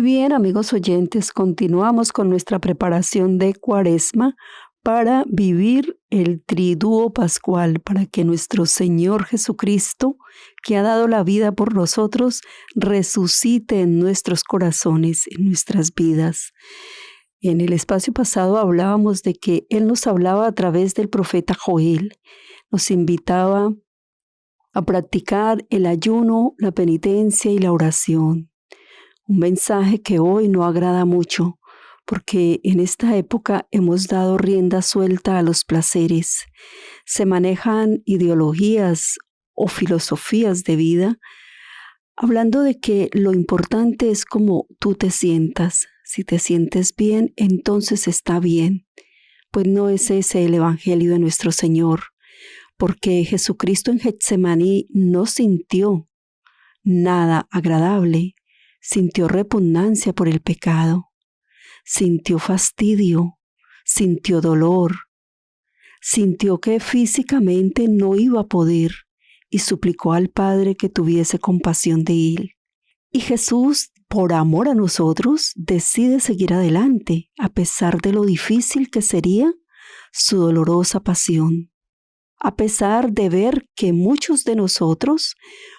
bien, amigos oyentes, continuamos con nuestra preparación de Cuaresma para vivir el triduo pascual, para que nuestro Señor Jesucristo, que ha dado la vida por nosotros, resucite en nuestros corazones, en nuestras vidas. En el espacio pasado hablábamos de que Él nos hablaba a través del profeta Joel, nos invitaba a practicar el ayuno, la penitencia y la oración. Un mensaje que hoy no agrada mucho, porque en esta época hemos dado rienda suelta a los placeres. Se manejan ideologías o filosofías de vida, hablando de que lo importante es cómo tú te sientas. Si te sientes bien, entonces está bien. Pues no es ese el evangelio de nuestro Señor, porque Jesucristo en Getsemaní no sintió nada agradable. Sintió repugnancia por el pecado, sintió fastidio, sintió dolor, sintió que físicamente no iba a poder y suplicó al Padre que tuviese compasión de él. Y Jesús, por amor a nosotros, decide seguir adelante a pesar de lo difícil que sería su dolorosa pasión. A pesar de ver que muchos de nosotros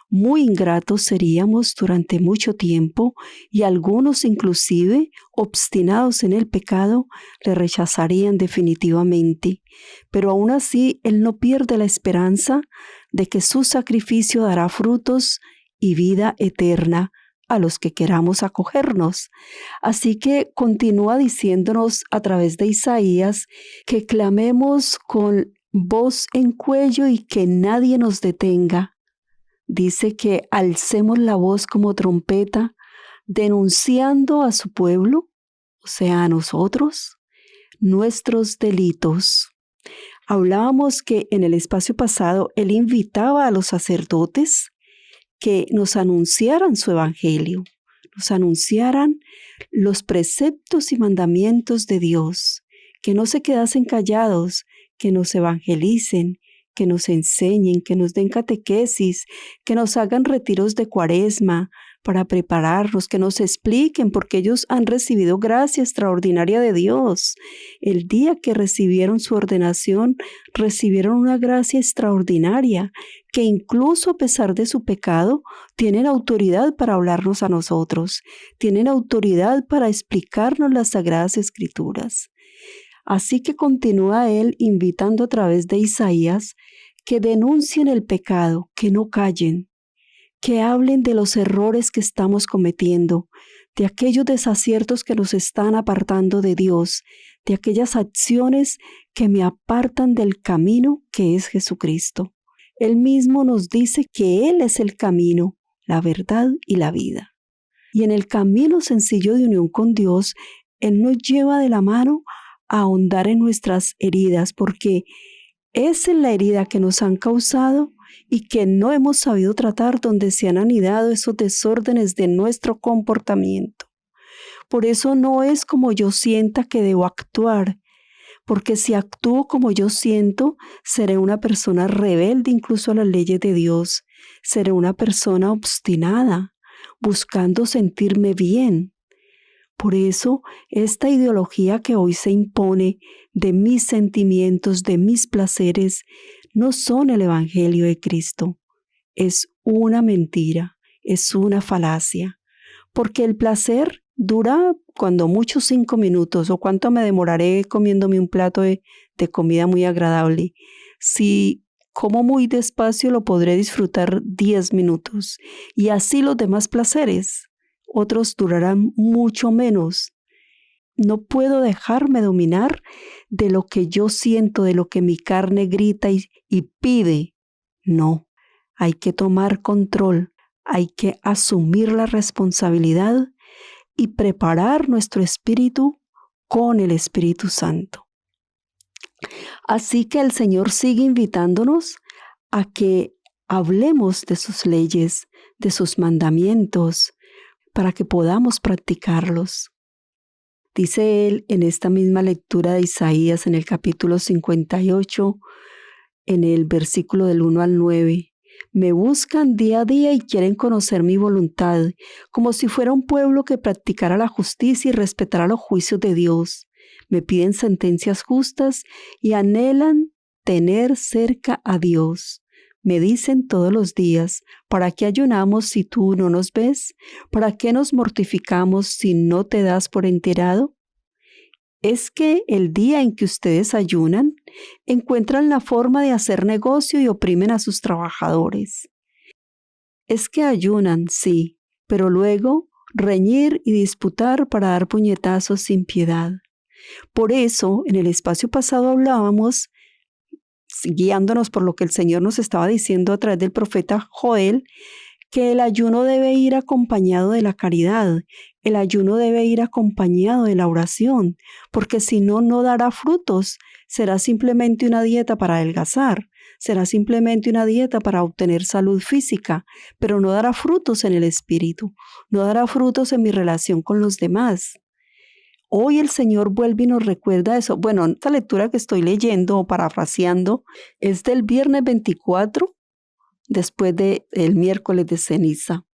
muy ingratos seríamos durante mucho tiempo y algunos inclusive obstinados en el pecado le rechazarían definitivamente. Pero aún así Él no pierde la esperanza de que su sacrificio dará frutos y vida eterna a los que queramos acogernos. Así que continúa diciéndonos a través de Isaías que clamemos con voz en cuello y que nadie nos detenga. Dice que alcemos la voz como trompeta, denunciando a su pueblo, o sea, a nosotros, nuestros delitos. Hablábamos que en el espacio pasado Él invitaba a los sacerdotes que nos anunciaran su evangelio, nos anunciaran los preceptos y mandamientos de Dios, que no se quedasen callados, que nos evangelicen, que nos enseñen, que nos den catequesis, que nos hagan retiros de Cuaresma para prepararnos, que nos expliquen porque ellos han recibido gracia extraordinaria de Dios. El día que recibieron su ordenación, recibieron una gracia extraordinaria, que incluso a pesar de su pecado, tienen autoridad para hablarnos a nosotros, tienen autoridad para explicarnos las Sagradas Escrituras. Así que continúa Él invitando a través de Isaías que denuncien el pecado, que no callen, que hablen de los errores que estamos cometiendo, de aquellos desaciertos que nos están apartando de Dios, de aquellas acciones que me apartan del camino que es Jesucristo. Él mismo nos dice que Él es el camino, la verdad y la vida. Y en el camino sencillo de unión con Dios, Él nos lleva de la mano a ahondar en nuestras heridas, porque es en la herida que nos han causado y que no hemos sabido tratar donde se han anidado esos desórdenes de nuestro comportamiento. Por eso no es como yo sienta que debo actuar, porque si actúo como yo siento, seré una persona rebelde incluso a las leyes de Dios, seré una persona obstinada, buscando sentirme bien. Por eso, esta ideología que hoy se impone de mis sentimientos, de mis placeres, no son el Evangelio de Cristo. Es una mentira, es una falacia. Porque el placer dura cuando mucho 5 minutos o cuánto me demoraré comiéndome un plato de comida muy agradable. Si como muy despacio lo podré disfrutar 10 minutos y así los demás placeres. Otros durarán mucho menos. No puedo dejarme dominar de lo que yo siento, de lo que mi carne grita y pide. No, hay que tomar control, hay que asumir la responsabilidad y preparar nuestro espíritu con el Espíritu Santo. Así que el Señor sigue invitándonos a que hablemos de sus leyes, de sus mandamientos, para que podamos practicarlos. Dice Él en esta misma lectura de Isaías en el capítulo 58, en el versículo del 1 al 9, Me buscan día a día y quieren conocer mi voluntad, como si fuera un pueblo que practicara la justicia y respetara los juicios de Dios. Me piden sentencias justas y anhelan tener cerca a Dios. Me dicen todos los días, ¿para qué ayunamos si tú no nos ves? ¿Para qué nos mortificamos si no te das por enterado? Es que el día en que ustedes ayunan, encuentran la forma de hacer negocio y oprimen a sus trabajadores. Es que ayunan, sí, pero luego reñir y disputar para dar puñetazos sin piedad. Por eso, en el espacio pasado hablábamos, guiándonos por lo que el Señor nos estaba diciendo a través del profeta Joel, que el ayuno debe ir acompañado de la caridad, el ayuno debe ir acompañado de la oración, porque si no, no dará frutos, será simplemente una dieta para adelgazar, será simplemente una dieta para obtener salud física, pero no dará frutos en el espíritu, no dará frutos en mi relación con los demás. Hoy el Señor vuelve y nos recuerda eso. Bueno, esta lectura que estoy leyendo o parafraseando es del viernes 24, después del miércoles de ceniza.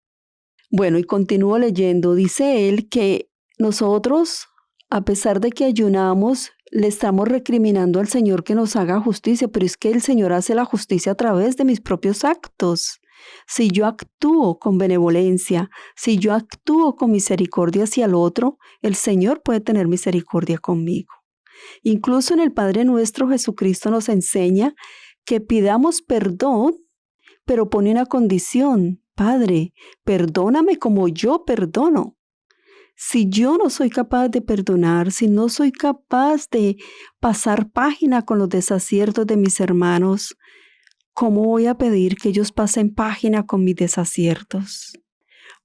Bueno, y continúo leyendo. Dice él que nosotros, a pesar de que ayunamos, le estamos recriminando al Señor que nos haga justicia, pero es que el Señor hace la justicia a través de mis propios actos. Si yo actúo con benevolencia, si yo actúo con misericordia hacia el otro, el Señor puede tener misericordia conmigo. Incluso en el Padre Nuestro, Jesucristo nos enseña que pidamos perdón, pero pone una condición. Padre, perdóname como yo perdono. Si yo no soy capaz de perdonar, si no soy capaz de pasar página con los desaciertos de mis hermanos, ¿cómo voy a pedir que ellos pasen página con mis desaciertos?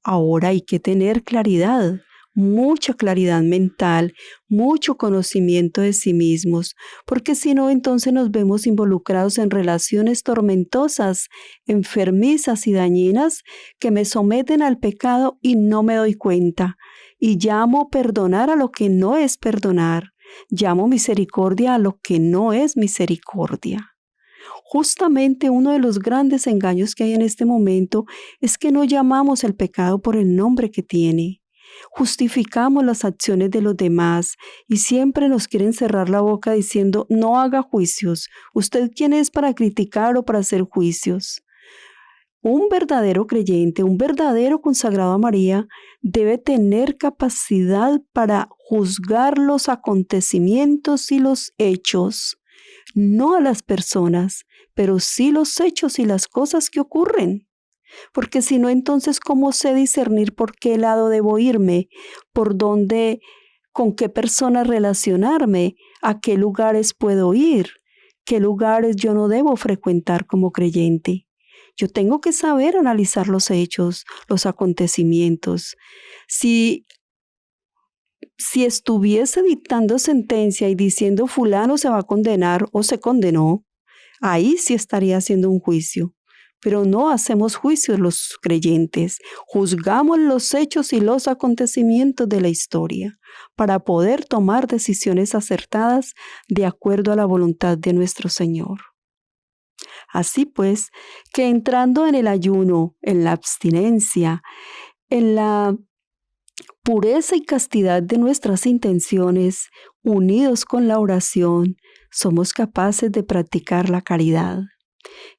Ahora hay que tener claridad, mucha claridad mental, mucho conocimiento de sí mismos, porque si no, entonces nos vemos involucrados en relaciones tormentosas, enfermizas y dañinas que me someten al pecado y no me doy cuenta. Y llamo perdonar a lo que no es perdonar, llamo misericordia a lo que no es misericordia. Justamente uno de los grandes engaños que hay en este momento es que no llamamos el pecado por el nombre que tiene. Justificamos las acciones de los demás y siempre nos quieren cerrar la boca diciendo no haga juicios. ¿Usted quién es para criticar o para hacer juicios? Un verdadero creyente, un verdadero consagrado a María, debe tener capacidad para juzgar los acontecimientos y los hechos, no a las personas, pero sí los hechos y las cosas que ocurren. Porque si no, entonces, ¿cómo sé discernir por qué lado debo irme? ¿Por dónde, con qué personas relacionarme? ¿A qué lugares puedo ir? ¿Qué lugares yo no debo frecuentar como creyente? Yo tengo que saber analizar los hechos, los acontecimientos. Si estuviese dictando sentencia y diciendo fulano se va a condenar o se condenó, ahí sí estaría haciendo un juicio. Pero no hacemos juicios los creyentes, juzgamos los hechos y los acontecimientos de la historia para poder tomar decisiones acertadas de acuerdo a la voluntad de nuestro Señor. Así pues, que entrando en el ayuno, en la abstinencia, en la pureza y castidad de nuestras intenciones, unidos con la oración, somos capaces de practicar la caridad.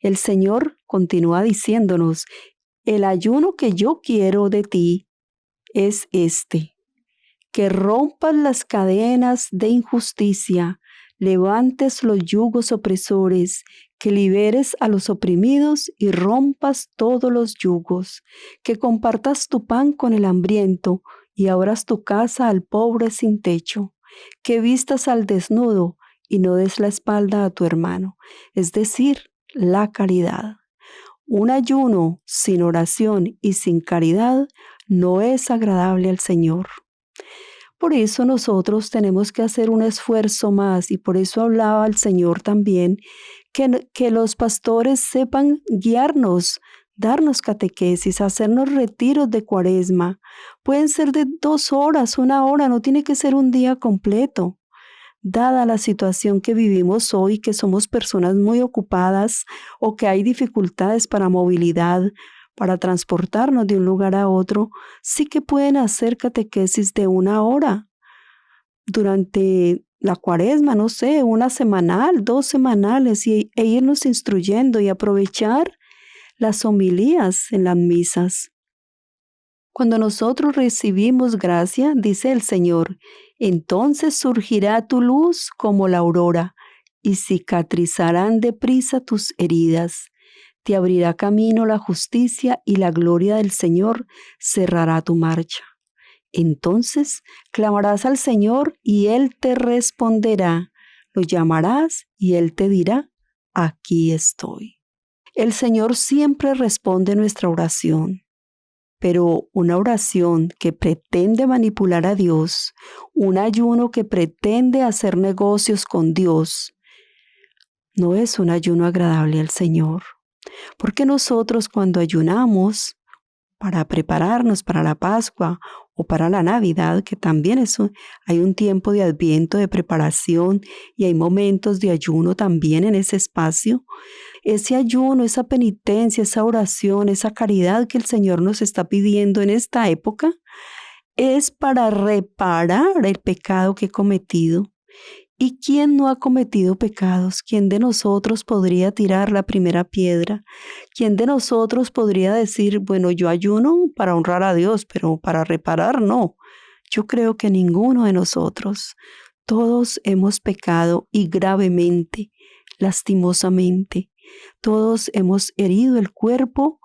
El Señor continúa diciéndonos, el ayuno que yo quiero de ti es este, que rompas las cadenas de injusticia, levantes los yugos opresores, que liberes a los oprimidos y rompas todos los yugos, que compartas tu pan con el hambriento y abras tu casa al pobre sin techo, que vistas al desnudo y no des la espalda a tu hermano, es decir, la caridad. Un ayuno sin oración y sin caridad no es agradable al Señor. Por eso nosotros tenemos que hacer un esfuerzo más y por eso hablaba el Señor también que los pastores sepan guiarnos, darnos catequesis, hacernos retiros de Cuaresma. Pueden ser de 2 horas, 1 hora, no tiene que ser un día completo. dada la situación que vivimos hoy, que somos personas muy ocupadas o que hay dificultades para movilidad, para transportarnos de un lugar a otro, sí que pueden hacer catequesis de 1 hora durante la cuaresma, no sé, una semanal, 2 semanales, e irnos instruyendo y aprovechar las homilías en las misas. Cuando nosotros recibimos gracia, dice el Señor, entonces surgirá tu luz como la aurora y cicatrizarán deprisa tus heridas. Te abrirá camino la justicia y la gloria del Señor cerrará tu marcha. Entonces clamarás al Señor y Él te responderá. Lo llamarás y Él te dirá, aquí estoy. El Señor siempre responde nuestra oración. Pero una oración que pretende manipular a Dios, un ayuno que pretende hacer negocios con Dios, no es un ayuno agradable al Señor. Porque nosotros cuando ayunamos para prepararnos para la Pascua o para la Navidad, que también hay un tiempo de adviento, de preparación y hay momentos de ayuno también en ese espacio, ese ayuno, esa penitencia, esa oración, esa caridad que el Señor nos está pidiendo en esta época, es para reparar el pecado que he cometido. ¿Y quién no ha cometido pecados? ¿Quién de nosotros podría tirar la primera piedra? ¿Quién de nosotros podría decir, bueno, yo ayuno para honrar a Dios, pero para reparar no? Yo creo que ninguno de nosotros. Todos hemos pecado y gravemente, lastimosamente. Todos hemos herido el cuerpo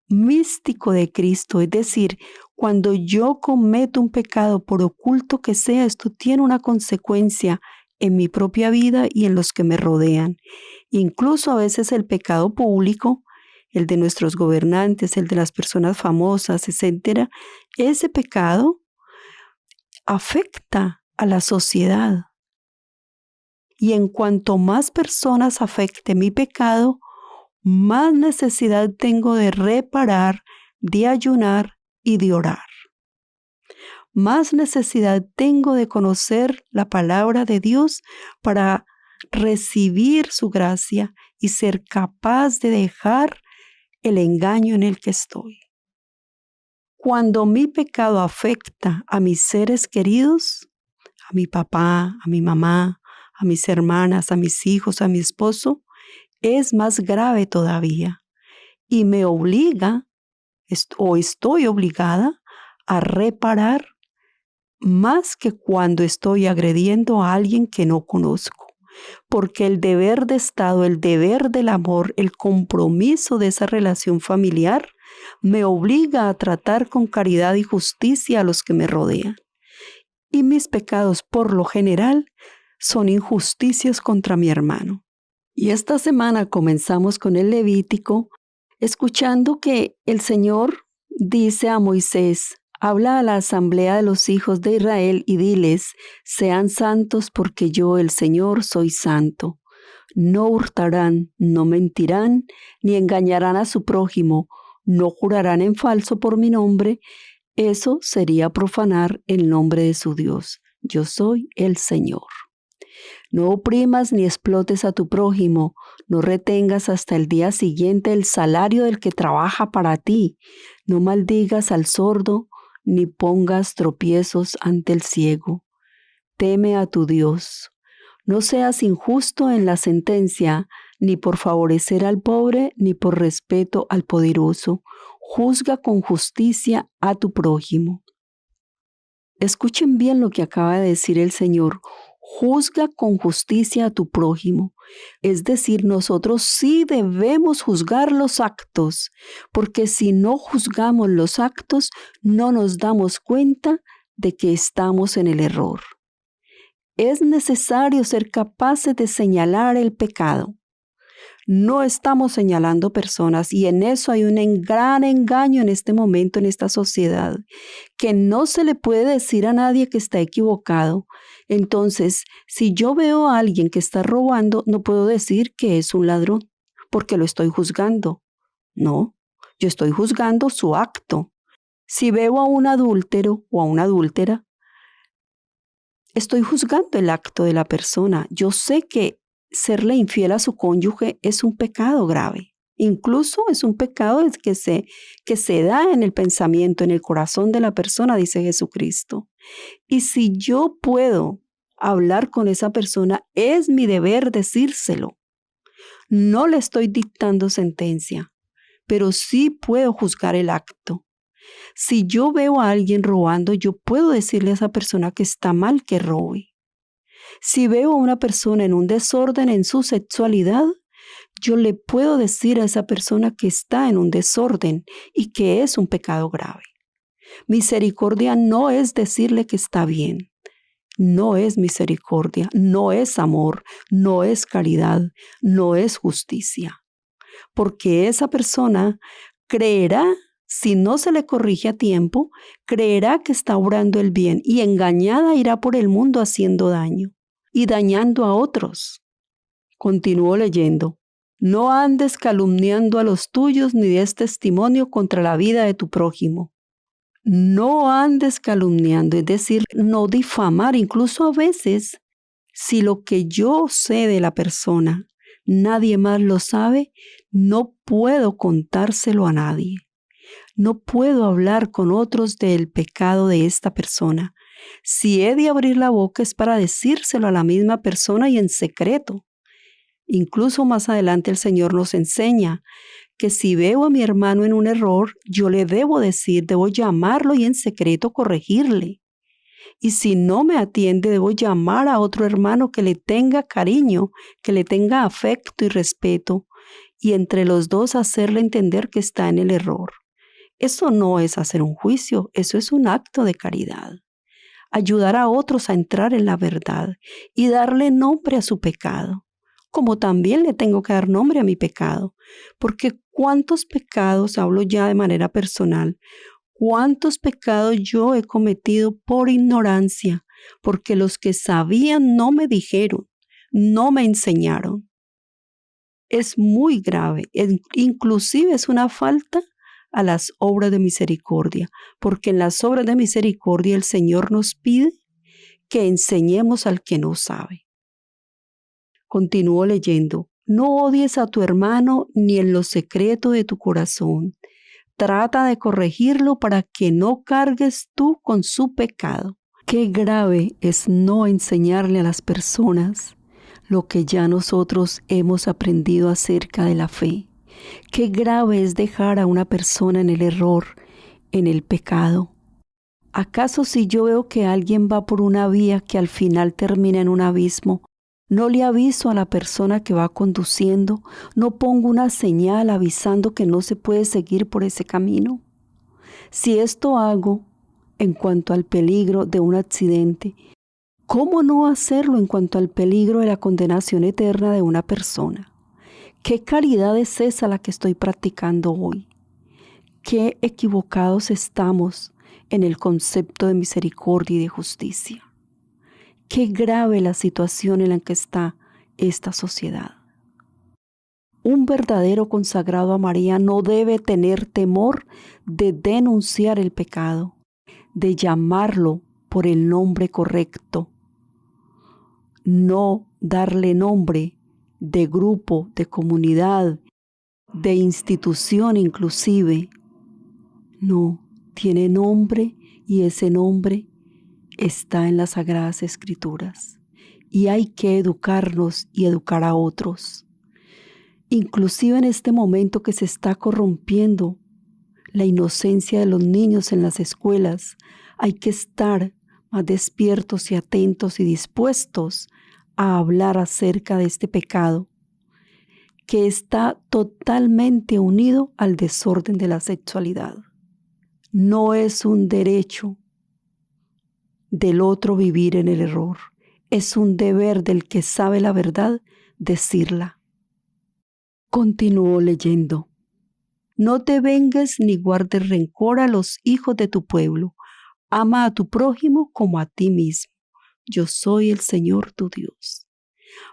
místico de Cristo, es decir, cuando yo cometo un pecado, por oculto que sea, esto tiene una consecuencia en mi propia vida y en los que me rodean. Incluso a veces el pecado público, el de nuestros gobernantes, el de las personas famosas, etcétera, ese pecado afecta a la sociedad. Y en cuanto más personas afecte mi pecado, más necesidad tengo de reparar, de ayunar y de orar. Más necesidad tengo de conocer la palabra de Dios para recibir su gracia y ser capaz de dejar el engaño en el que estoy. Cuando mi pecado afecta a mis seres queridos, a mi papá, a mi mamá, a mis hermanas, a mis hijos, a mi esposo, es más grave todavía y me obliga o estoy obligada a reparar más que cuando estoy agrediendo a alguien que no conozco. Porque el deber de Estado, el deber del amor, el compromiso de esa relación familiar me obliga a tratar con caridad y justicia a los que me rodean. Y mis pecados, por lo general, son injusticias contra mi hermano. Y esta semana comenzamos con el Levítico, escuchando que el Señor dice a Moisés, habla a la asamblea de los hijos de Israel y diles, sean santos porque yo, el Señor, soy santo. No hurtarán, no mentirán, ni engañarán a su prójimo, no jurarán en falso por mi nombre. Eso sería profanar el nombre de su Dios. Yo soy el Señor. No oprimas ni explotes a tu prójimo, no retengas hasta el día siguiente el salario del que trabaja para ti, no maldigas al sordo, ni pongas tropiezos ante el ciego. Teme a tu Dios. No seas injusto en la sentencia, ni por favorecer al pobre, ni por respeto al poderoso. Juzga con justicia a tu prójimo. Escuchen bien lo que acaba de decir el Señor. Juzga con justicia a tu prójimo. Es decir, nosotros sí debemos juzgar los actos, porque si no juzgamos los actos, no nos damos cuenta de que estamos en el error. Es necesario ser capaces de señalar el pecado. No estamos señalando personas y en eso hay un gran engaño en este momento en esta sociedad, que no se le puede decir a nadie que está equivocado. Entonces, si yo veo a alguien que está robando, no puedo decir que es un ladrón, porque lo estoy juzgando. No, yo estoy juzgando su acto. Si veo a un adúltero o a una adúltera, estoy juzgando el acto de la persona. Yo sé que serle infiel a su cónyuge es un pecado grave. Incluso es un pecado que se da en el pensamiento, en el corazón de la persona, dice Jesucristo. Y si yo puedo hablar con esa persona, es mi deber decírselo. No le estoy dictando sentencia, pero sí puedo juzgar el acto. Si yo veo a alguien robando, yo puedo decirle a esa persona que está mal que robe. Si veo a una persona en un desorden en su sexualidad, yo le puedo decir a esa persona que está en un desorden y que es un pecado grave. Misericordia no es decirle que está bien. No es misericordia, no es amor, no es caridad, no es justicia. Porque esa persona creerá, si no se le corrige a tiempo, creerá que está obrando el bien y engañada irá por el mundo haciendo daño y dañando a otros. Continúo leyendo. No andes calumniando a los tuyos ni des testimonio contra la vida de tu prójimo. No andes calumniando, es decir, no difamar. Incluso a veces, si lo que yo sé de la persona, nadie más lo sabe, no puedo contárselo a nadie. No puedo hablar con otros del pecado de esta persona. Si he de abrir la boca es para decírselo a la misma persona y en secreto. Incluso más adelante el Señor nos enseña que si veo a mi hermano en un error, yo le debo decir, debo llamarlo y en secreto corregirle. Y si no me atiende, debo llamar a otro hermano que le tenga cariño, que le tenga afecto y respeto, y entre los dos hacerle entender que está en el error. Eso no es hacer un juicio, eso es un acto de caridad. Ayudar a otros a entrar en la verdad y darle nombre a su pecado, como también le tengo que dar nombre a mi pecado, porque cuántos pecados, hablo ya de manera personal, cuántos pecados yo he cometido por ignorancia, porque los que sabían no me dijeron, no me enseñaron. Es muy grave, inclusive es una falta a las obras de misericordia, porque en las obras de misericordia el Señor nos pide que enseñemos al que no sabe. Continúo leyendo. No odies a tu hermano ni en lo secreto de tu corazón. Trata de corregirlo para que no cargues tú con su pecado. Qué grave es no enseñarle a las personas lo que ya nosotros hemos aprendido acerca de la fe. Qué grave es dejar a una persona en el error, en el pecado. ¿Acaso si yo veo que alguien va por una vía que al final termina en un abismo, no le aviso a la persona que va conduciendo, no pongo una señal avisando que no se puede seguir por ese camino? Si esto hago en cuanto al peligro de un accidente, ¿cómo no hacerlo en cuanto al peligro de la condenación eterna de una persona? ¿Qué caridad es esa la que estoy practicando hoy? Qué equivocados estamos en el concepto de misericordia y de justicia. Qué grave la situación en la que está esta sociedad. Un verdadero consagrado a María no debe tener temor de denunciar el pecado, de llamarlo por el nombre correcto, no darle nombre de grupo, de comunidad, de institución inclusive. No, tiene nombre y ese nombre está en las Sagradas Escrituras. Y hay que educarnos y educar a otros. Inclusive en este momento que se está corrompiendo la inocencia de los niños en las escuelas, hay que estar más despiertos y atentos y dispuestos a hablar acerca de este pecado que está totalmente unido al desorden de la sexualidad. No es un derecho del otro vivir en el error. Es un deber del que sabe la verdad decirla. Continúo leyendo. No te vengues ni guardes rencor a los hijos de tu pueblo. Ama a tu prójimo como a ti mismo. Yo soy el Señor tu Dios.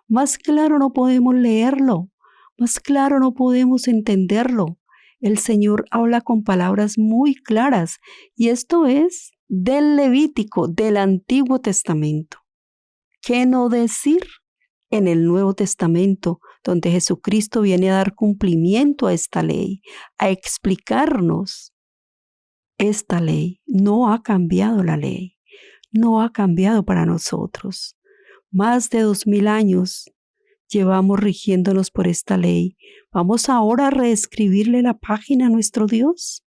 Más claro no podemos leerlo. Más claro no podemos entenderlo. El Señor habla con palabras muy claras y esto es del Levítico, del Antiguo Testamento. ¿Qué no decir en el Nuevo Testamento, donde Jesucristo viene a dar cumplimiento a esta ley, a explicarnos esta ley? No ha cambiado la ley, no ha cambiado para nosotros. Más de 2000 años llevamos rigiéndonos por esta ley. ¿Vamos ahora a reescribirle la página a nuestro Dios?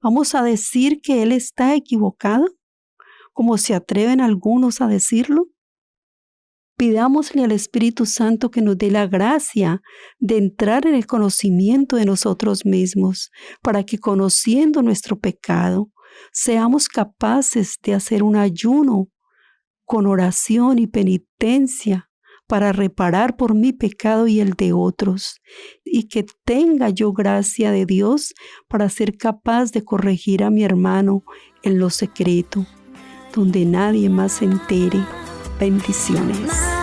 ¿Vamos a decir que Él está equivocado, como se atreven algunos a decirlo? Pidámosle al Espíritu Santo que nos dé la gracia de entrar en el conocimiento de nosotros mismos, para que, conociendo nuestro pecado, seamos capaces de hacer un ayuno con oración y penitencia para reparar por mi pecado y el de otros, y que tenga yo gracia de Dios para ser capaz de corregir a mi hermano en lo secreto, donde nadie más se entere. Bendiciones.